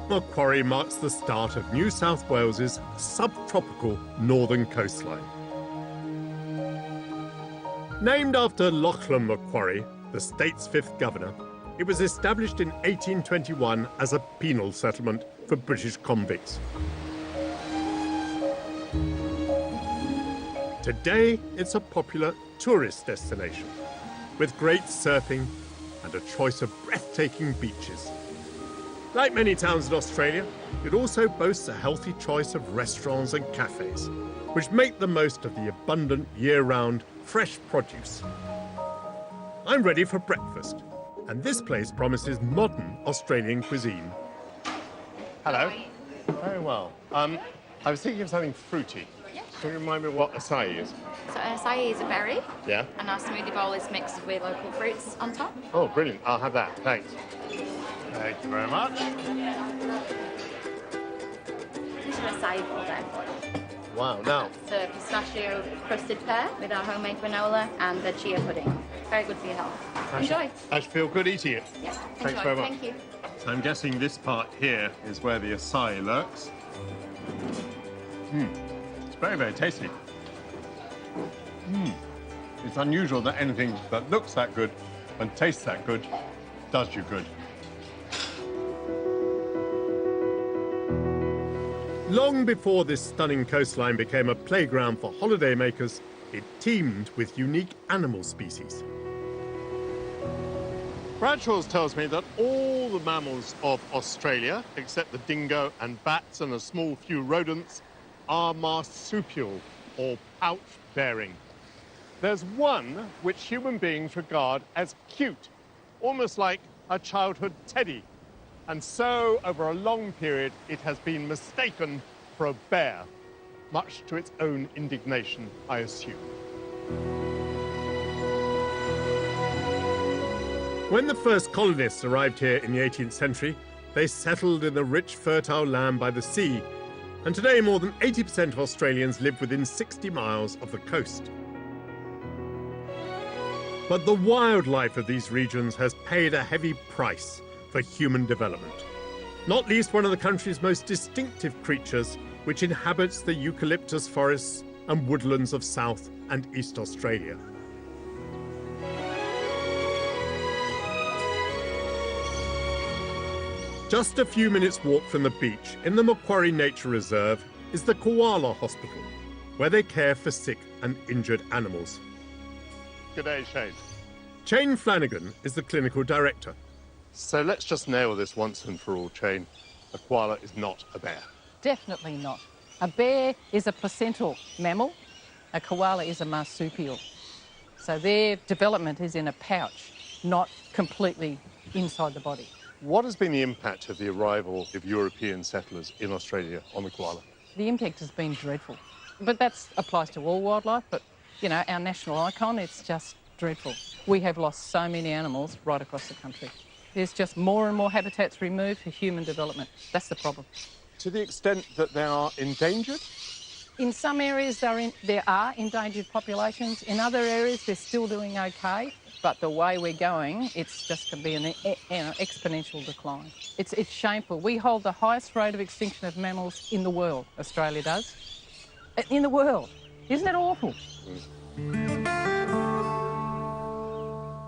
Port Macquarie marks the start of New South Wales's subtropical northern coastline. Named after Lachlan Macquarie, the state's fifth governor, it was established in 1821 as a penal settlement for British convicts. Today, it's a popular tourist destination, with great surfing and a choice of breathtaking beaches. Like many towns in Australia, it also boasts a healthy choice of restaurants and cafes, which make the most of the abundant year-round fresh produce. I'm ready for breakfast, and this place promises modern Australian cuisine. Hello. Very well. I was thinking of something fruity. Yeah. Can you remind me what acai is? So acai is a berry. Yeah. And our smoothie bowl is mixed with local fruits on top. Oh, brilliant. I'll have that. Thanks. Thank you very much. This is an acai bowl there. Wow, now. It's a pistachio crusted pear with our homemade granola and the chia pudding. Very good for your health. Enjoy. I should feel good eating it. Yeah, Thanks enjoy. very much. Thank you. So I'm guessing this part here is where the acai lurks. It's very, very tasty. It's unusual that anything that looks that good and tastes that good does you good. Long before this stunning coastline became a playground for holidaymakers, it teemed with unique animal species. Bradshaw's tells me that all the mammals of Australia, except the dingo and bats and a small few rodents, are marsupial, or pouch-bearing. There's one which human beings regard as cute, almost like a childhood teddy. And so, over a long period, it has been mistaken for a bear, much to its own indignation, I assume. When the first colonists arrived here in the 18th century, they settled in the rich, fertile land by the sea. And today, more than 80% of Australians live within 60 miles of the coast. But the wildlife of these regions has paid a heavy price for human development. Not least one of the country's most distinctive creatures, which inhabits the eucalyptus forests and woodlands of South and East Australia. Just a few minutes' walk from the beach in the Macquarie Nature Reserve is the Koala Hospital, where they care for sick and injured animals. Good day, Shane. Shane Flanagan is the clinical director. So let's just nail this once and for all, Shane. A koala is not a bear. Definitely not. A bear is a placental mammal. A koala is a marsupial. So their development is in a pouch, not completely inside the body. What has been the impact of the arrival of European settlers in Australia on the koala? The impact has been dreadful. But that applies to all wildlife, but, you know, our national icon, it's just dreadful. We have lost so many animals right across the country. There's just more and more habitats removed for human development. That's the problem. To the extent that they are endangered? In some areas there are endangered populations. In other areas they're still doing okay. But the way we're going, it's just going to be an exponential decline. It's shameful. We hold the highest rate of extinction of mammals in the world, Australia does. In the world. Isn't it awful?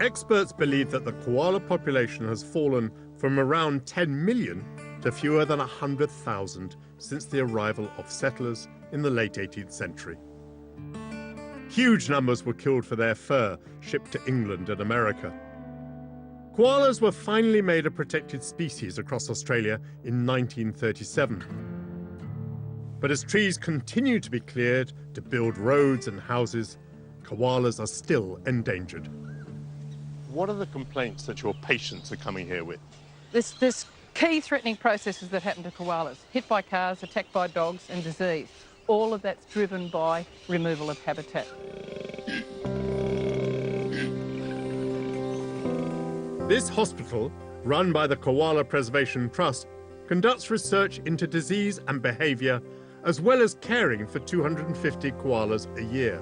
Experts believe that the koala population has fallen from around 10 million to fewer than 100,000 since the arrival of settlers in the late 18th century. Huge numbers were killed for their fur, shipped to England and America. Koalas were finally made a protected species across Australia in 1937. But as trees continue to be cleared to build roads and houses, koalas are still endangered. What are the complaints that your patients are coming here with? There's key threatening processes that happen to koalas. Hit by cars, attacked by dogs and disease. All of that's driven by removal of habitat. This hospital, run by the Koala Preservation Trust, conducts research into disease and behaviour, as well as caring for 250 koalas a year.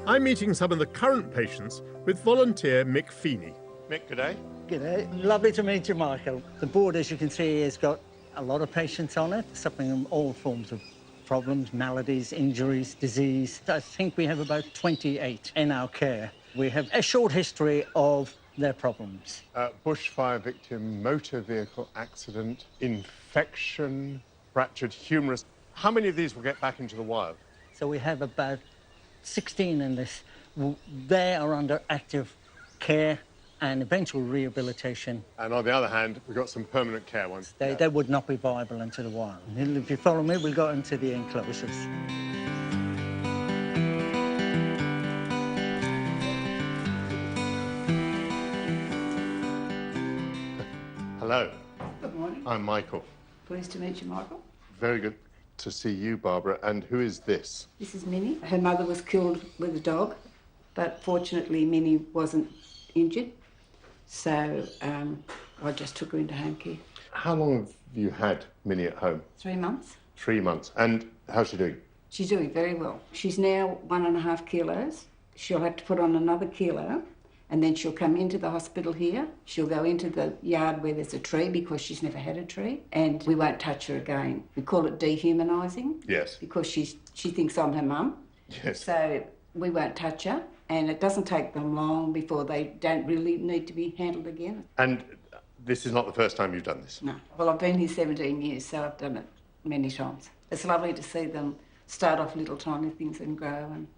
I'm meeting some of the current patients with volunteer Mick Feeney. Mick, good day. G'day. Lovely to meet you, Michael. The board, as you can see, has got a lot of patients on it, suffering from all forms of problems, maladies, injuries, disease. I think we have about 28 in our care. We have a short history of their problems. Bushfire victim, motor vehicle accident, infection, fractured humerus. How many of these will get back into the wild? So we have about 16 in this. They are under active care and eventual rehabilitation. And on the other hand, we've got some permanent care ones. They would not be viable into the wild. If you follow me, we'll go into the enclosures. Hello. Good morning. I'm Michael. Pleased to meet you, Michael. Very good to see you, Barbara. And who is this? This is Minnie. Her mother was killed with a dog, but fortunately Minnie wasn't injured, so I just took her into home care. How long have you had Minnie at home? 3 months. 3 months. And how's she doing? She's doing very well. She's now 1.5 kilos. She'll have to put on another kilo, and then she'll come into the hospital here. She'll go into the yard where there's a tree because she's never had a tree, and we won't touch her again. We call it dehumanising. Yes. Because she thinks I'm her mum. Yes. So we won't touch her, and it doesn't take them long before they don't really need to be handled again. And this is not the first time you've done this? No. Well, I've been here 17 years, so I've done it many times. It's lovely to see them start off little tiny things and grow and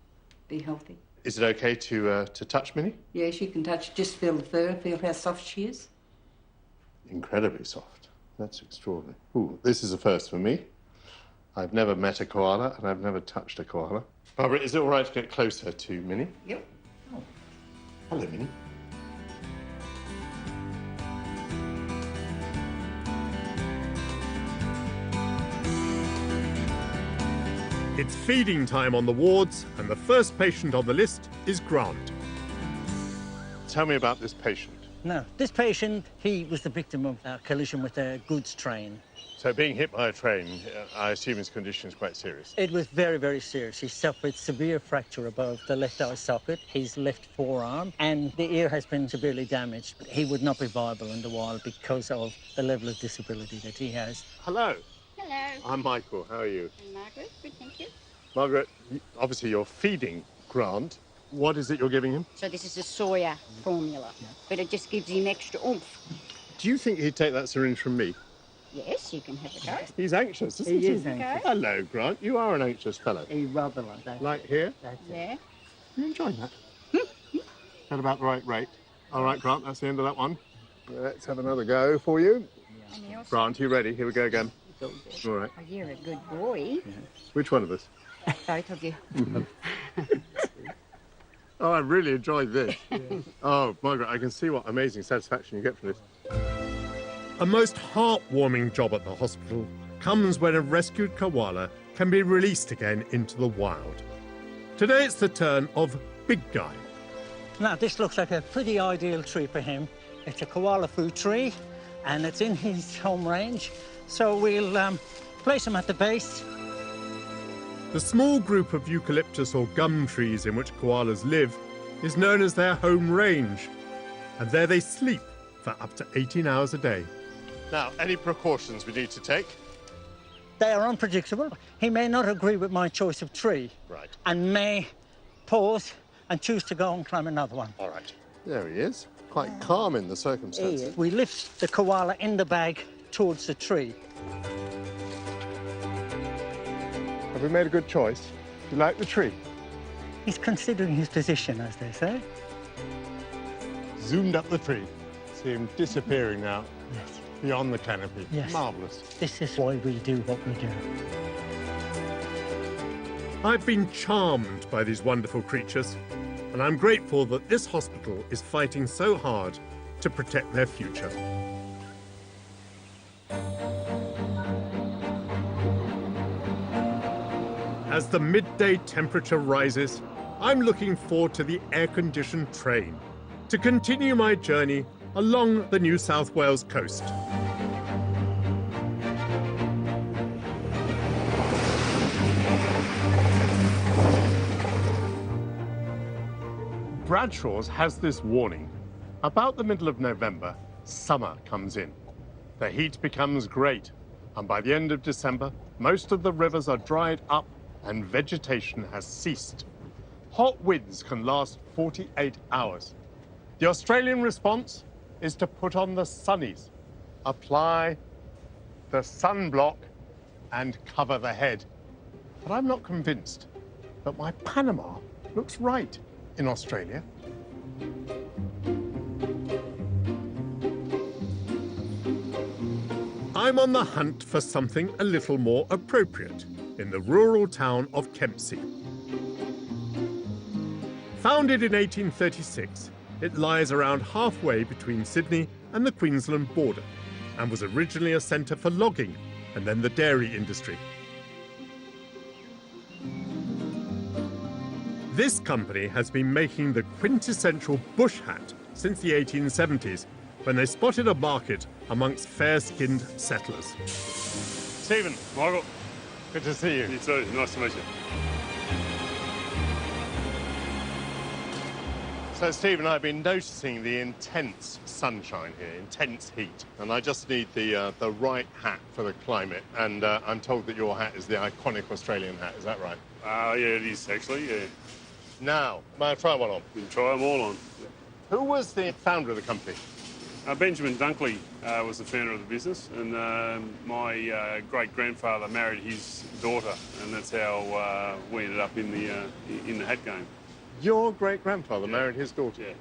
be healthy. Is it okay to touch Minnie? Yes, you can touch, just feel the fur, feel how soft she is. Incredibly soft. That's extraordinary. Ooh, this is a first for me. I've never met a koala and I've never touched a koala. Barbara, is it all right to get closer to Minnie? Yep. Oh. Hello, Minnie. It's feeding time on the wards, and the first patient on the list is Grant. Tell me about this patient. Now, this patient, he was the victim of a collision with a goods train. So being hit by a train, I assume his condition is quite serious. It was very, very serious. He suffered severe fracture above the left eye socket, his left forearm, and the ear has been severely damaged. He would not be viable in the wild because of the level of disability that he has. Hello. Hello. I'm Michael. How are you? I'm Margaret. Good, thank you. Margaret, obviously you're feeding Grant. What is it you're giving him? So this is a soya formula, but it just gives him extra oomph. Do you think he'd take that syringe from me? Yes, you can have a go. He's anxious, isn't he? He is anxious. Hello, Grant. You are an anxious fellow. He's rather like that. Like here? That's it. Yeah. You're enjoying that? At about the right rate. All right, Grant, that's the end of that one. Let's have another go for you. And you also... Grant, you ready? Here we go again. All right. Oh, you're a good boy. Which one of us? Both of you. Oh, I really enjoyed this. Oh, Margaret, I can see what amazing satisfaction you get from this. A most heartwarming job at the hospital comes when a rescued koala can be released again into the wild. Today it's the turn of Big Guy. Now, this looks like a pretty ideal tree for him. It's a koala food tree, and it's in his home range. So we'll place him at the base. The small group of eucalyptus or gum trees in which koalas live is known as their home range, and there they sleep for up to 18 hours a day. Now, any precautions we need to take? They are unpredictable. He may not agree with my choice of tree. Right. And may pause and choose to go and climb another one. All right. There he is. Quite calm in the circumstances. We lift the koala in the bag towards the tree. Have we made a good choice? Do you like the tree? He's considering his position, as they say. Zoomed up the tree. See him disappearing now. Yes. Beyond the canopy. Yes. Marvellous. This is why we do what we do. I've been charmed by these wonderful creatures, and I'm grateful that this hospital is fighting so hard to protect their future. As the midday temperature rises, I'm looking forward to the air-conditioned train to continue my journey along the New South Wales coast. Bradshaw's has this warning. About the middle of November, summer comes in. The heat becomes great, and by the end of December, most of the rivers are dried up and vegetation has ceased. Hot winds can last 48 hours. The Australian response is to put on the sunnies, apply the sunblock, and cover the head. But I'm not convinced that my Panama looks right in Australia. I'm on the hunt for something a little more appropriate in the rural town of Kempsey. Founded in 1836, it lies around halfway between Sydney and the Queensland border and was originally a centre for logging and then the dairy industry. This company has been making the quintessential bush hat since the 1870s, when they spotted a market amongst fair-skinned settlers. Stephen. Michael. Good to see you. You too. Nice to meet you. So, Stephen, I've been noticing the intense sunshine here, intense heat, and I just need the right hat for the climate, and I'm told that your hat is the iconic Australian hat. Is that right? Yeah, it is, actually, yeah. Now, may I try one on? You can try them all on. Who was the founder of the company? Benjamin Dunkley was the founder of the business, and my great-grandfather married his daughter, and that's how we ended up in the hat game. Your great-grandfather married his daughter? Yeah.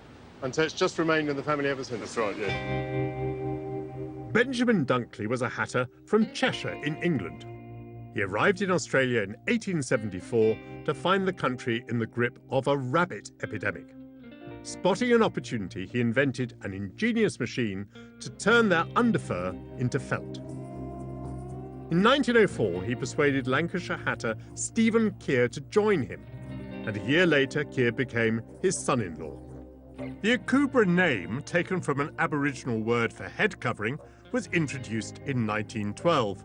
And so it's just remained in the family ever since? That's right, yeah. Benjamin Dunkley was a hatter from Cheshire in England. He arrived in Australia in 1874 to find the country in the grip of a rabbit epidemic. Spotting an opportunity, he invented an ingenious machine to turn their underfur into felt. In 1904, he persuaded Lancashire hatter Stephen Keir to join him, and a year later, Keir became his son-in-law. The Akubra name, taken from an Aboriginal word for head covering, was introduced in 1912,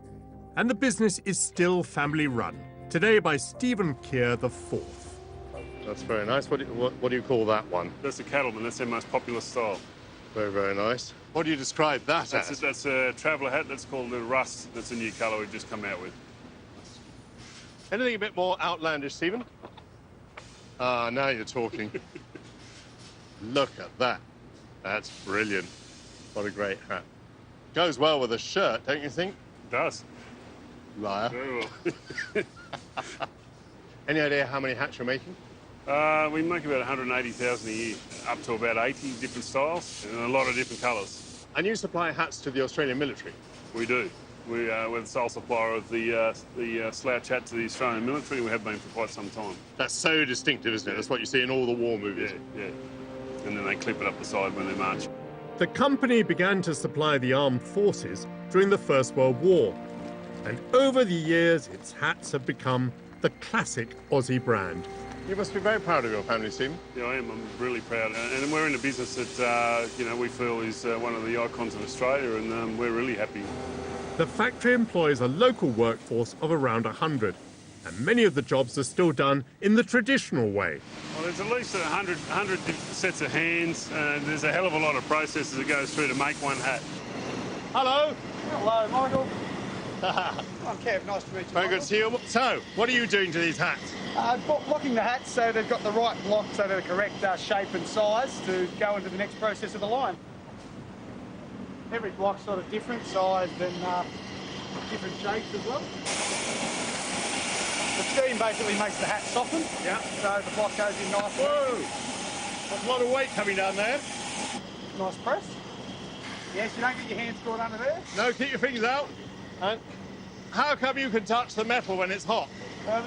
and the business is still family-run, today by Stephen Keir IV. That's very nice. What do you call that one? That's a cattleman. That's their most popular style. Very, very nice. What do you describe that as? That's a traveller hat. That's called the rust. That's a new colour we've just come out with. Anything a bit more outlandish, Stephen? Ah, now you're talking. Look at that. That's brilliant. What a great hat. Goes well with a shirt, don't you think? It does. Liar. Very well. Any idea how many hats you're making? We make about 180,000 a year, up to about 80 different styles and a lot of different colours. And you supply hats to the Australian military? We do. We're the sole supplier of the slouch hat to the Australian military, and we have been for quite some time. That's so distinctive, isn't it? That's what you see in all the war movies. Yeah, yeah. And then they clip it up the side when they march. The company began to supply the armed forces during the First World War. And over the years, its hats have become the classic Aussie brand. You must be very proud of your family, Stephen. Yeah, I am. I'm really proud. And we're in a business that, we feel is one of the icons of Australia, and we're really happy. The factory employs a local workforce of around 100, and many of the jobs are still done in the traditional way. Well, there's at least 100 sets of hands, and there's a hell of a lot of processes that goes through to make one hat. Hello. Hello, Michael. I'm Kev, nice to meet you. Very good to see you. So, what are you doing to these hats? Blocking the hats so they've got the right block, so they're the correct shape and size to go into the next process of the line. Every block's sort of different sized and different shapes as well. The steam basically makes the hat soften, Yeah. so the block goes in nicely. Whoa! There's a lot of weight coming down there. Nice press. Yes, you don't get your hands caught under there. No, keep your fingers out. And how come you can touch the metal when it's hot?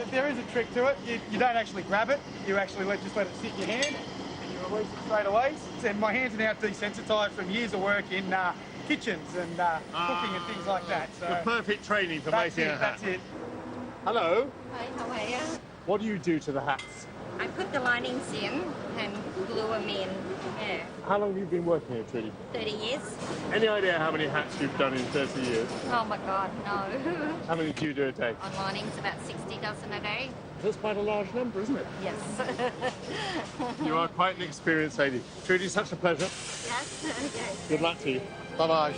There is a trick to it. You don't actually grab it. You actually just let it sit in your hand and you release it straight away. And my hands are now desensitised from years of work in kitchens and cooking and things like that. So the perfect training for making a hat. That's it. Hello. Hi, how are you? What do you do to the hats? I put the linings in and glue them in. Yeah, How long have you been working here, Trudy? 30 years. Any idea how many hats you've done in 30 years? Oh my God, no. How many do you do a day? On linings, about 60 dozen a day. That's quite a large number, isn't it? Yes. You are quite an experienced lady. Trudy, such a pleasure. Yes, okay. Good luck to you. Bye-bye.